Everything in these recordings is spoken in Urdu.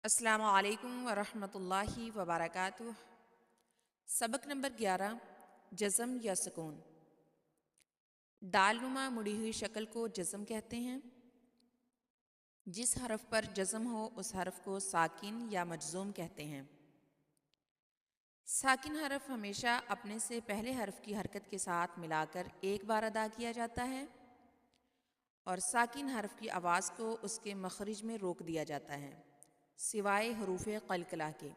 السلام علیکم ورحمۃ اللہ وبرکاتہ۔ سبق نمبر 11، جزم یا سکون۔ دال نما مڑی ہوئی شکل کو جزم کہتے ہیں۔ جس حرف پر جزم ہو اس حرف کو ساکن یا مجزوم کہتے ہیں۔ ساکن حرف ہمیشہ اپنے سے پہلے حرف کی حرکت کے ساتھ ملا کر ایک بار ادا کیا جاتا ہے، اور ساکن حرف کی آواز کو اس کے مخرج میں روک دیا جاتا ہے، سوائے حروف قلقلہ کے۔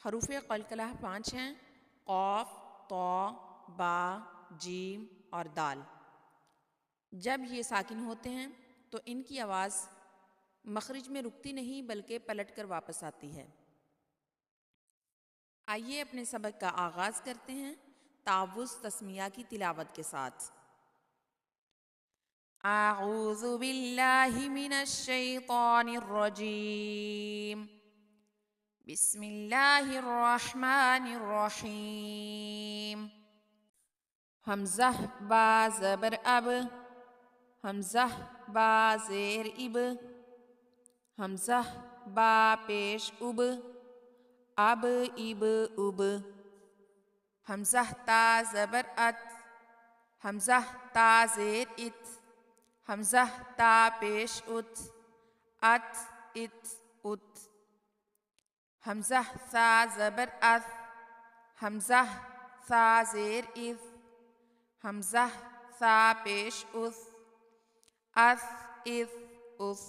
حروف قلقلہ 5 ہیں: قاف، طا، با، جیم اور دال۔ جب یہ ساکن ہوتے ہیں تو ان کی آواز مخرج میں رکتی نہیں بلکہ پلٹ کر واپس آتی ہے۔ آئیے اپنے سبق کا آغاز کرتے ہیں تعوذ تسمیہ کی تلاوت کے ساتھ۔ اعوذ باللہ من الشیطان الرجیم، بسم اللہ الرحمن الرحیم۔ حمزہ با زبر اب، حمزہ با زیر اب، حمزہ با پیش اب، اب اب اب۔ حمزہ تا زبر ات، حمزہ تا زیر ات، حمزہ تا پیش ات، ات ات ات۔ حمزہ ثا زبر اث، حمزہ ثا زیر اذ، حمزہ ثا پیش اث، اث اذ اث۔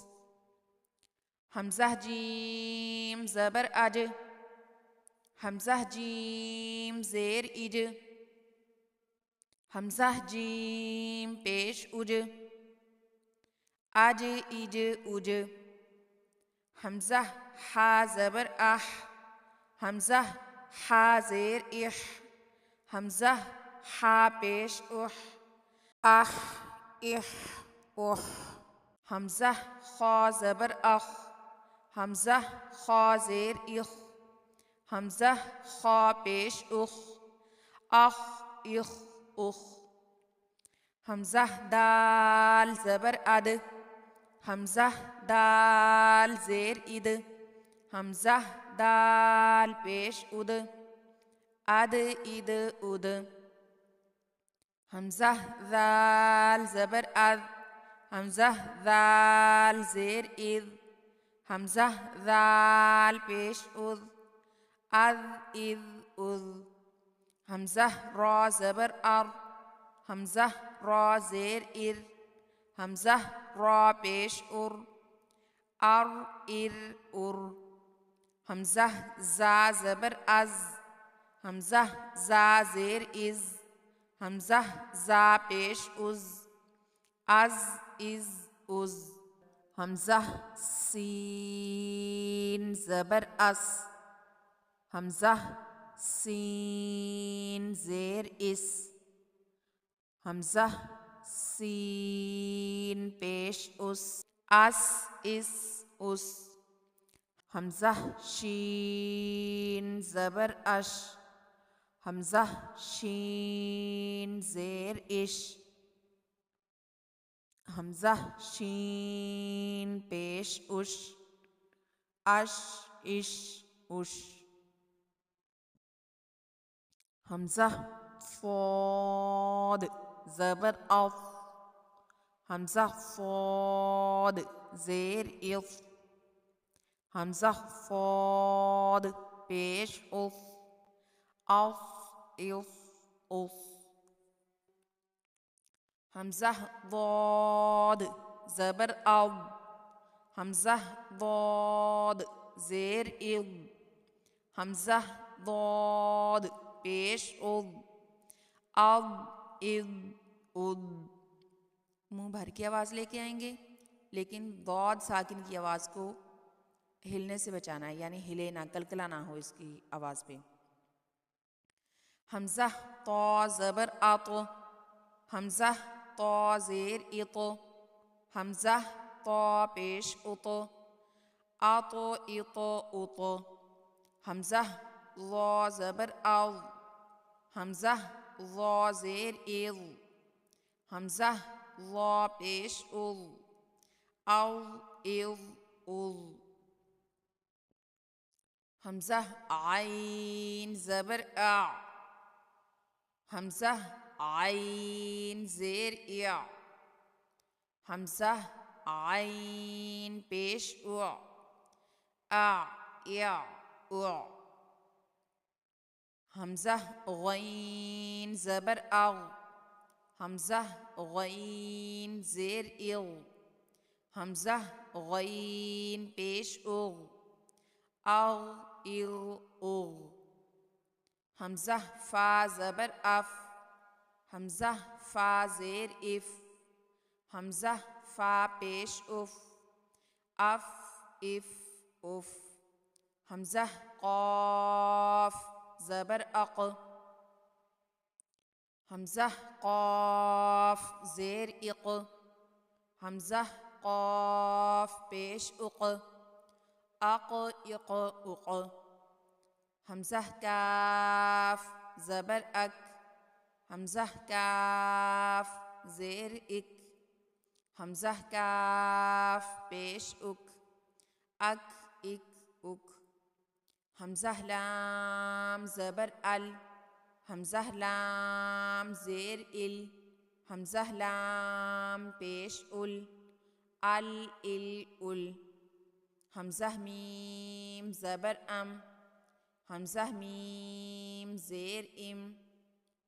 حمزہ جیم زبر اج، حمزہ جیم زیر اج، حمزہ جیم پیش اج، اج اج اج۔ حمزہ حا زبر اح، حمزہ حا زیر اح، حمزہ حا پیش اح، اح اح اح۔ حمزہ خا زبر اخ، حمزہ خا زیر اخ، حمزہ خا پیش اخ، اخ اخ اخ۔ حمزہ دال زبر اد، حمزہ دال زیر اد، حمزہ دال پیش اد، اد اد اد۔ حمزہ ذال زبر اذ، حمزہ ذال زیر اذ، حمزہ ذال پیش اذ، اذ اذ اذ۔ حمزہ را زبر ار، حمزہ را زیر ار، حمزہ را پیش ار، ار ار ار۔ حمزہ زا زبر از، حمزہ زا زیر از، حمزہ زا پیش از، از از از۔ حمزہ سین زبر اس، حمزہ سین زیر اس، حمزہ سین پیش اس، اس اس اس۔ حمزہ شین زبر اش، حمزہ شین زیر اش، حمزہ شین پیش اش، اش اش اش۔ حمزہ فاد زبر اف، حمزہ فاد زیر اف، حمزہ فاد پیش اف، اف اف اف۔ حمزہ ضاد زبر اض، حمزہ ضاد زیر اض، حمزہ ضاد پیش اض، اض اض اض۔ منہ بھر کے آواز لے کے آئیں گے، لیکن ضاد ساکن کی آواز کو ہلنے سے بچانا ہے، یعنی ہلے نہ، کلکلا نہ ہو اس کی آواز پہ۔ حمزہ طا زبر اط، حمزہ طا زیر اط، حمزہ طا پیش اط، اط اط اط۔ حمزہ ظا زبر اظ، حمزہ ظا زیر اظ، حمزہ ظا پیش اظ، اظ اظ اظ۔ حمزہ عین زبر آ، حمزہ عین زیر یا، حمزہ عین پیش او، آ یا او، حمزہ غین زبر اغ، حمزہ غین زیر اغ، حمزہ غین پیش اغ، اغ اغ اغ، حمزہ فا زبر اف، حمزہ فا زیر اف، حمزہ فا پیش اف، اف اف اف، حمزہ قاف زبر اق، حمزہ قاف زیر اق، حمزہ قاف پیش اق، اق اق اق، حمزہ کاف زبر اک، حمزہ کاف زیر اک، حمزہ کاف پیش اک، اک اک اک، حمزہ لام زبر ال، حمزہ لام زیر ال، حمزہ لام پیش ال، ال ال ال، حمزہ میم زبر ام، حمزہ میم زیر ام،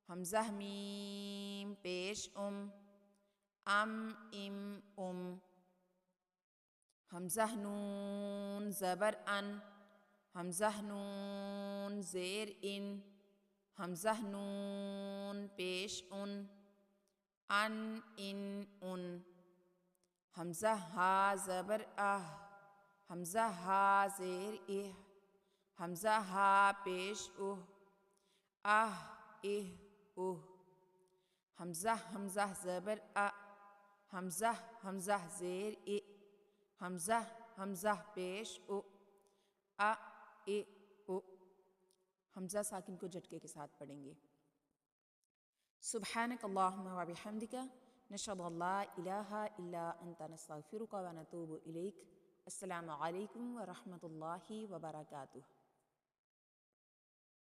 حمزہ میم پیش ام، ام ام ام، حمزہ نون زبر ان، حمزہ نون زیر ان، حمزہ نون پیش ان، ان ان، حمزہ ہا زبر اہ، حمزہ ہا زیر اہ، حمزہ ہا پیش اوہ، اہ اہ اوہ، حمزہ حمزہ زبر ا، حمزہ حمزہ زیر ا، حمزہ حمزہ پیش او، ا ا او، حمزہ ساکن کو جھٹکے کے ساتھ پڑھیں گے۔ سبحانک اللہم و بحمدک، نشہد ان لا الہ الا انت، نستغفرک و نتوب الیک۔ السلام علیکم ورحمۃ اللہ وبرکاتہ۔